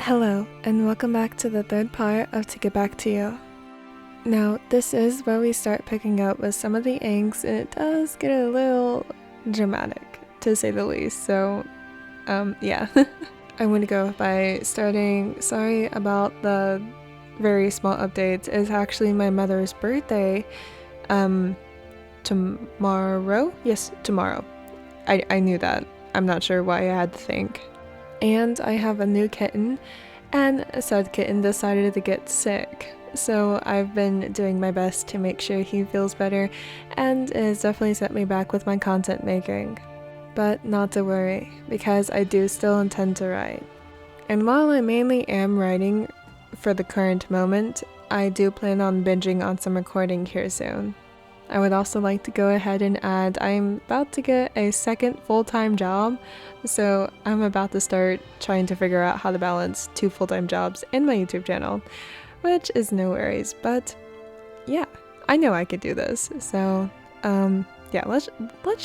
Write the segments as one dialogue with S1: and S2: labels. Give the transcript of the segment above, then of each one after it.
S1: Hello, and welcome back to the third part of To Get Back to You. Now, this is where we start picking up with some of the angst, and it does get a little dramatic, to say the least, so, yeah. I'm going to go by starting, sorry about the very small updates. It's actually my mother's birthday, tomorrow? Yes, tomorrow. I knew that. I'm not sure why I had to think. And I have a new kitten, and said kitten decided to get sick. So I've been doing my best to make sure he feels better, and it has definitely set me back with my content making. But not to worry, because I do still intend to write. And while I mainly am writing for the current moment, I do plan on binging on some recording here soon. I would also like to go ahead and add I'm about to get a second full-time job, so I'm about to start trying to figure out how to balance 2 full-time jobs and my YouTube channel, which is no worries, but yeah, I know I could do this. So yeah, let's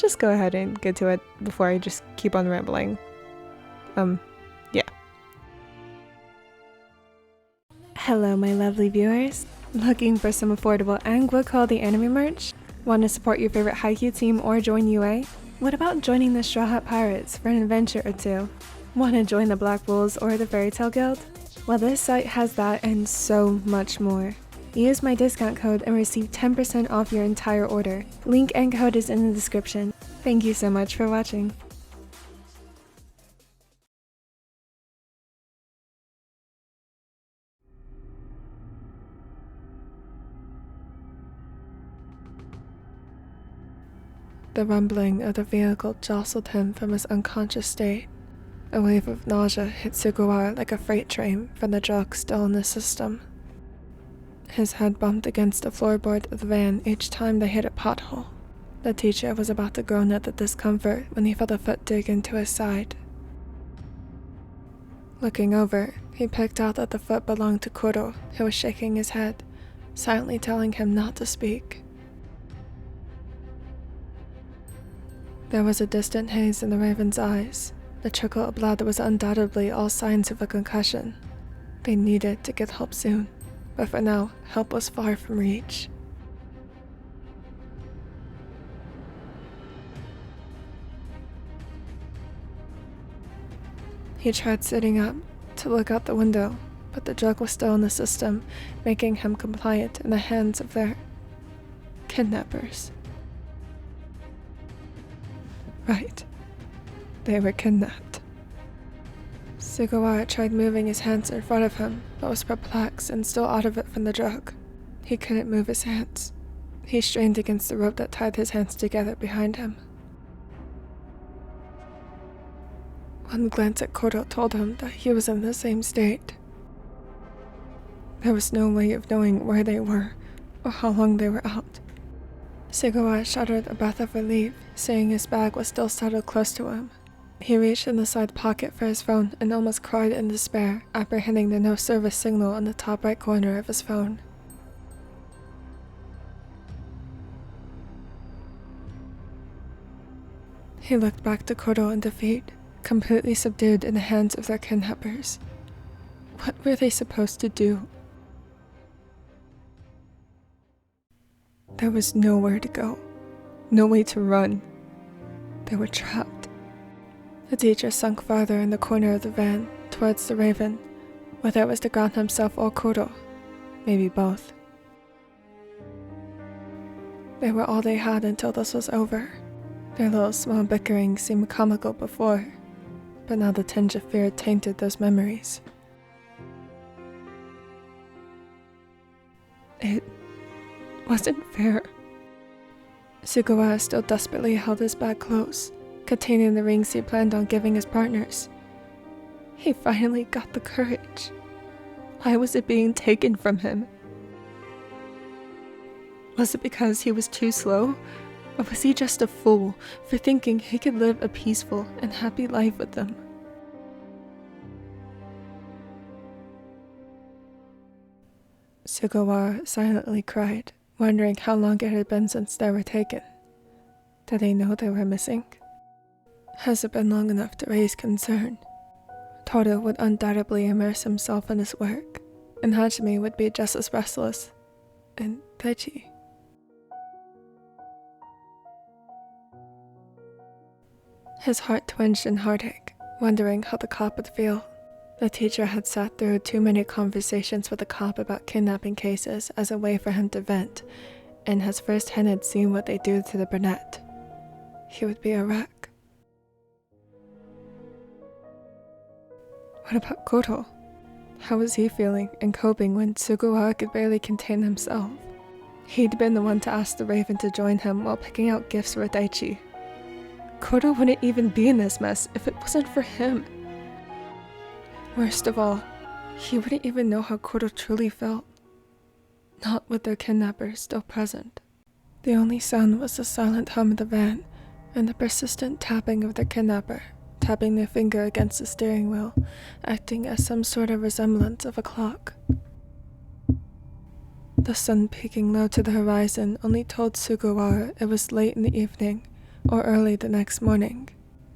S1: just go ahead and get to it before I just keep on rambling. Yeah. Hello my lovely viewers. Looking for some affordable and good quality anime merch? Want to support your favorite Haikyuu team or join UA? What about joining the Straw Hat Pirates for an adventure or two? Want to join the Black Wolves or the Fairy Tail Guild? Well, this site has that and so much more. Use my discount code and receive 10% off your entire order. Link and code is in the description. Thank you so much for watching. The rumbling of the vehicle jostled him from his unconscious state. A wave of nausea hit Sugawara like a freight train from the drug still in his system. His head bumped against the floorboard of the van each time they hit a pothole. The teacher was about to groan at the discomfort when he felt a foot dig into his side. Looking over, he picked out that the foot belonged to Kuro, who was shaking his head, silently telling him not to speak. There was a distant haze in the raven's eyes. The trickle of blood was undoubtedly all signs of a concussion. They needed to get help soon, but for now, help was far from reach. He tried sitting up to look out the window, but the drug was still in the system, making him compliant in the hands of their kidnappers. Right. They were kidnapped. Sugawara tried moving his hands in front of him, but was perplexed and still out of it from the drug. He couldn't move his hands. He strained against the rope that tied his hands together behind him. One glance at Kuro told him that he was in the same state. There was no way of knowing where they were or how long they were out. Sugawara shuddered a breath of relief, seeing his bag was still settled close to him. He reached in the side pocket for his phone and almost cried in despair, apprehending the no service signal on the top right corner of his phone. He looked back to Kuro in defeat, completely subdued in the hands of their kidnappers. What were they supposed to do? There was nowhere to go, no way to run. They were trapped. The teacher sunk farther in the corner of the van, towards the raven, whether it was the ground himself or Kuro, maybe both. They were all they had until this was over. Their little small bickering seemed comical before, but now the tinge of fear tainted those memories. It wasn't fair. Sugawara still desperately held his bag close, containing the rings he planned on giving his partners. He finally got the courage. Why was it being taken from him? Was it because he was too slow? Or was he just a fool for thinking he could live a peaceful and happy life with them? Sugawara silently cried, wondering how long it had been since they were taken. Did they know they were missing? Has it been long enough to raise concern? Toru would undoubtedly immerse himself in his work, and Hajime would be just as restless. And Daichi. His heart twinged in heartache, wondering how the cop would feel. The teacher had sat through too many conversations with the cop about kidnapping cases as a way for him to vent, and has first-hand seen what they do to the brunette. He would be a wreck. What about Koro? How was he feeling and coping when Sugawara could barely contain himself? He'd been the one to ask the Raven to join him while picking out gifts for Daichi. Koro wouldn't even be in this mess if it wasn't for him. Worst of all, he wouldn't even know how Koro truly felt. Not with their kidnapper still present. The only sound was the silent hum of the van and the persistent tapping of their kidnapper, tapping their finger against the steering wheel, acting as some sort of resemblance of a clock. The sun peeking low to the horizon only told Sugawara it was late in the evening or early the next morning.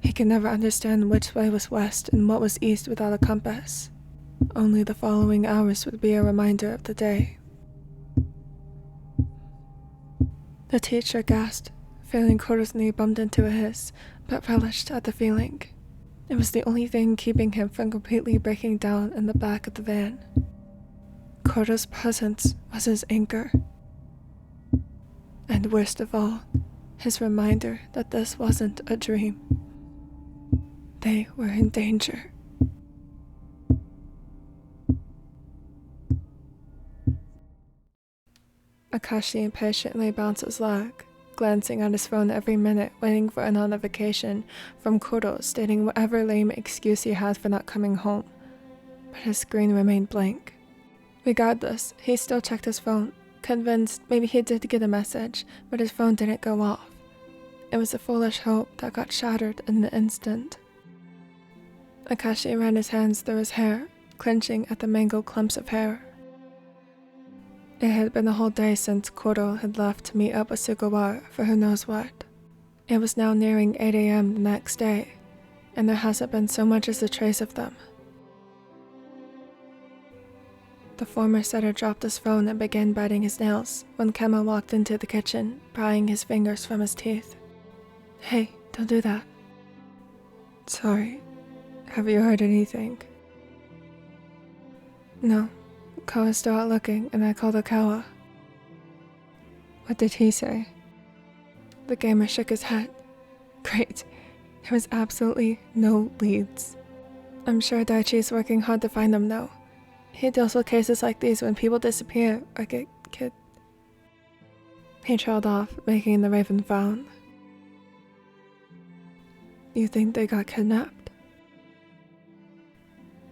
S1: He could never understand which way was west and what was east without a compass. Only the following hours would be a reminder of the day. The teacher gasped, feeling Koro's knee bumped into his, but relished at the feeling. It was the only thing keeping him from completely breaking down in the back of the van. Koro's presence was his anchor. And worst of all, his reminder that this wasn't a dream. They were in danger. Akashi impatiently bounced his leg, glancing at his phone every minute, waiting for a notification from Koro stating whatever lame excuse he had for not coming home. But his screen remained blank. Regardless, he still checked his phone, convinced maybe he did get a message, but his phone didn't go off. It was a foolish hope that got shattered in an instant. Akashi ran his hands through his hair, clenching at the mangled clumps of hair. It had been a whole day since Koro had left to meet up with Sugawara for who knows what. It was now nearing 8 a.m. the next day, and there hasn't been so much as a trace of them. The former setter dropped his phone and began biting his nails when Kemma walked into the kitchen, prying his fingers from his teeth. Hey, don't do that. Sorry. Have you heard anything? No. Kawa's still out looking, and I called Akawa. What did he say? The gamer shook his head. Great. There was absolutely no leads. I'm sure Daichi is working hard to find them though. He deals with cases like these when people disappear or get killed. He trailed off, making the Raven frown. You think they got kidnapped?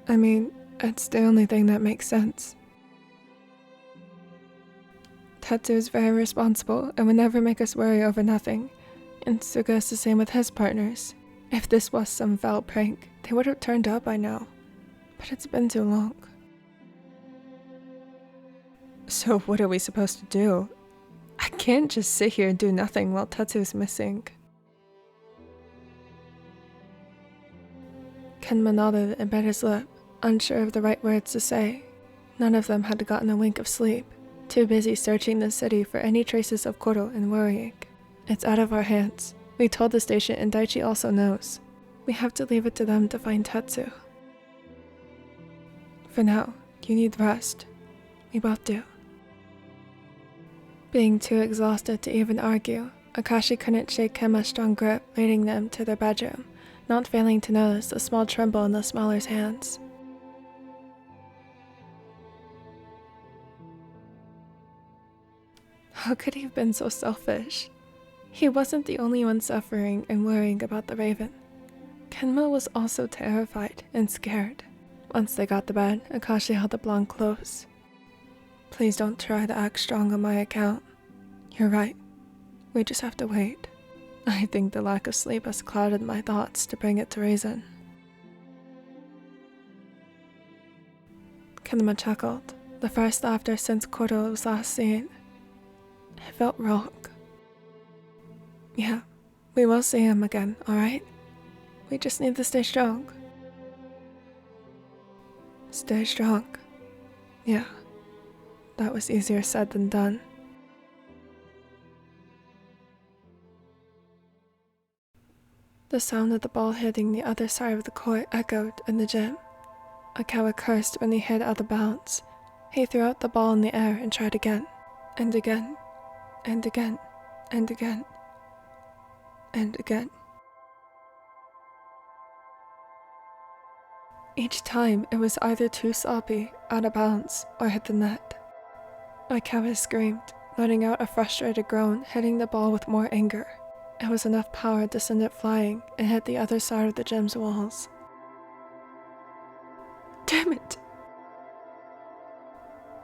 S1: I mean, it's the only thing that makes sense. Tetsu is very responsible and would never make us worry over nothing, and Suga is the same with his partners. If this was some foul prank, they would have turned up by now, but it's been too long. So what are we supposed to do? I can't just sit here and do nothing while Tetsu's missing. Kenma nodded and bit his lip, unsure of the right words to say. None of them had gotten a wink of sleep, too busy searching the city for any traces of Koro and worrying. It's out of our hands. We told the station and Daichi also knows. We have to leave it to them to find Tetsu. For now, you need rest. We both do. Being too exhausted to even argue, Akashi couldn't shake Kemma's strong grip, leading them to their bedroom, not failing to notice a small tremble in the smaller's hands. How could he have been so selfish? He wasn't the only one suffering and worrying about the Raven. Kenma was also terrified and scared. Once they got to bed, Akashi held the blonde close. Please don't try to act strong on my account. You're right. We just have to wait. I think the lack of sleep has clouded my thoughts to bring it to reason. Kenma chuckled, the first laughter since Koro was last seen. It felt wrong. Yeah, we will see him again, alright? We just need to stay strong. Stay strong. Yeah, that was easier said than done. The sound of the ball hitting the other side of the court echoed in the gym. Akawa cursed when he hit out of bounds. He threw out the ball in the air and tried again, and again, and again, and again, and again. Each time it was either too sloppy, out of bounds, or hit the net. Akawa screamed, letting out a frustrated groan, hitting the ball with more anger. It was enough power to send it flying and hit the other side of the gym's walls. Damn it!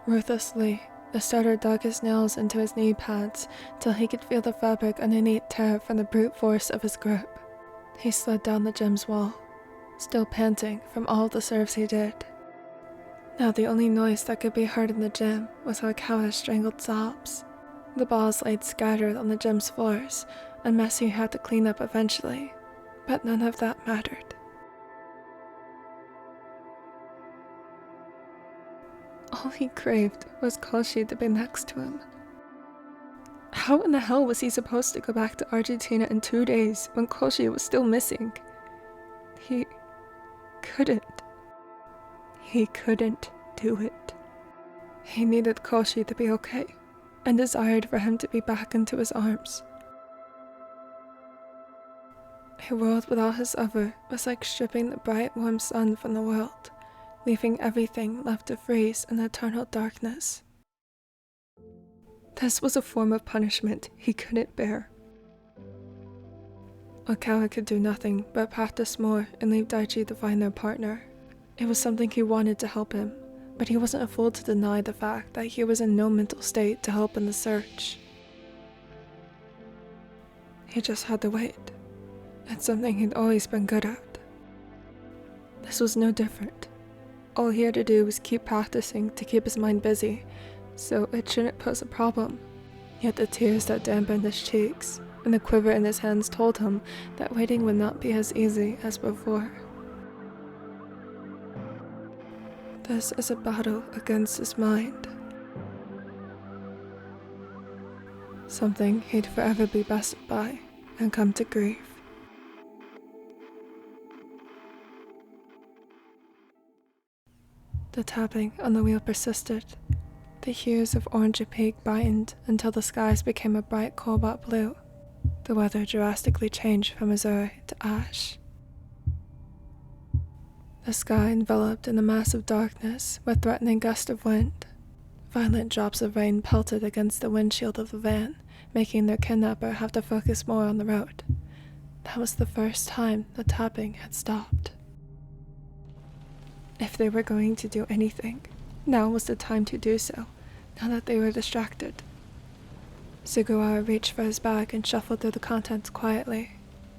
S1: Ruthlessly, the starter dug his nails into his knee pads till he could feel the fabric underneath tear from the brute force of his grip. He slid down the gym's wall, still panting from all the serves he did. Now the only noise that could be heard in the gym was Akawa's strangled sobs. The balls laid scattered on the gym's floors, a mess he had to clean up eventually, but none of that mattered. All he craved was Koshi to be next to him. How in the hell was he supposed to go back to Argentina in 2 days when Koshi was still missing? He couldn't. He couldn't do it. He needed Koshi to be okay, and desired for him to be back into his arms. A world without his lover was like stripping the bright warm sun from the world, leaving everything left to freeze in eternal darkness. This was a form of punishment he couldn't bear. Akawa could do nothing but practice more and leave Daichi to find their partner. It was something he wanted to help him, but he wasn't a fool to deny the fact that he was in no mental state to help in the search. He just had to wait. It's something he'd always been good at. This was no different. All he had to do was keep practicing to keep his mind busy, so it shouldn't pose a problem. Yet the tears that dampened his cheeks and the quiver in his hands told him that waiting would not be as easy as before. This is a battle against his mind. Something he'd forever be bested by and come to grief. The tapping on the wheel persisted. The hues of orange opaque brightened until the skies became a bright cobalt blue. The weather drastically changed from azure to ash. The sky enveloped in a massive darkness with threatening gust of wind. Violent drops of rain pelted against the windshield of the van, making their kidnapper have to focus more on the road. That was the first time the tapping had stopped. If they were going to do anything, now was the time to do so, now that they were distracted. Sugawara reached for his bag and shuffled through the contents quietly.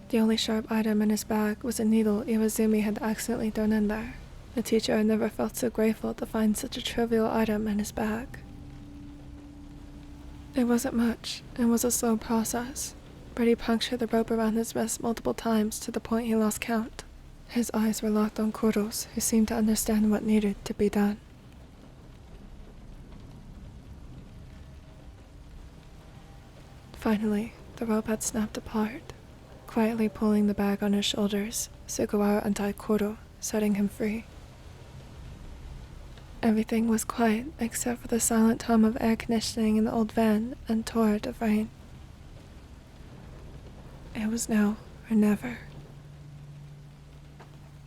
S1: The only sharp item in his bag was a needle Iwazumi had accidentally thrown in there. The teacher had never felt so grateful to find such a trivial item in his bag. It wasn't much, and was a slow process, but he punctured the rope around his wrist multiple times to the point he lost count. His eyes were locked on Kuro's, who seemed to understand what needed to be done. Finally, the rope had snapped apart. Quietly pulling the bag on his shoulders, Sugawara untied Kuro, setting him free. Everything was quiet except for the silent hum of air conditioning in the old van and torrent of rain. It was now or never.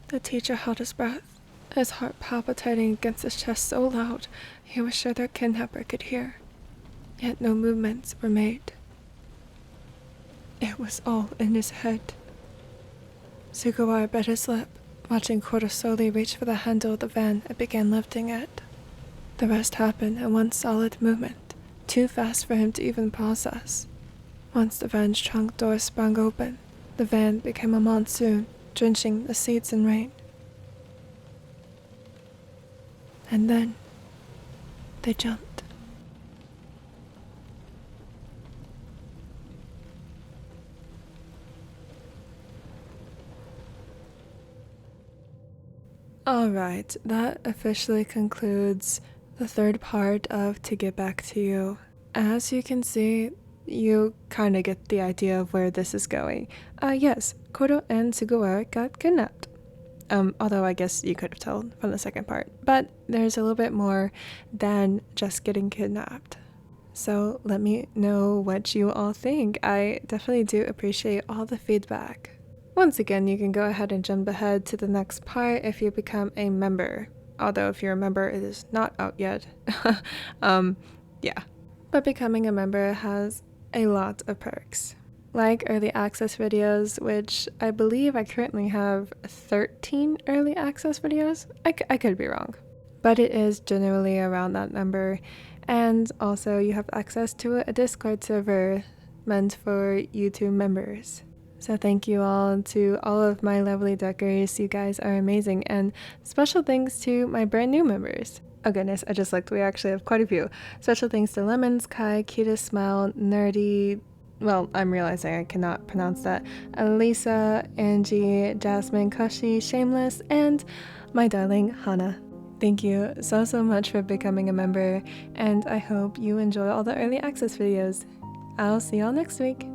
S1: The teacher held his breath, his heart palpitating against his chest so loud he was sure their kidnapper could hear. Yet no movements were made. It was all in his head. Sugawara bit his lip, watching Kuro slowly reach for the handle of the van and began lifting it. The rest happened in one solid movement, too fast for him to even process. Once the van's trunk door sprung open, the van became a monsoon, drenching the seats in rain. And then, they jumped. Alright, that officially concludes the third part of To Get Back to You. As you can see, you kind of get the idea of where this is going. Yes, Koro and Sugawara got kidnapped. Although I guess you could have told from the second part. But there's a little bit more than just getting kidnapped. So let me know what you all think. I definitely do appreciate all the feedback. Once again, you can go ahead and jump ahead to the next part if you become a member. Although if you're a member, it is not out yet. Yeah. But becoming a member has a lot of perks. Like early access videos, which I believe I currently have 13 early access videos. I could be wrong. But it is generally around that number. And also you have access to a Discord server meant for YouTube members. So thank you all to all of my lovely deckers. You guys are amazing. And special thanks to my brand new members. Oh goodness, I just looked. We actually have quite a few. Special thanks to Lemons, Kai, Cutest Smile, Nerdy, well, I'm realizing I cannot pronounce that, Elisa, Angie, Jasmine, Kashi, Shameless, and my darling Hana. Thank you so much for becoming a member, and I hope you enjoy all the early access videos. I'll see y'all next week.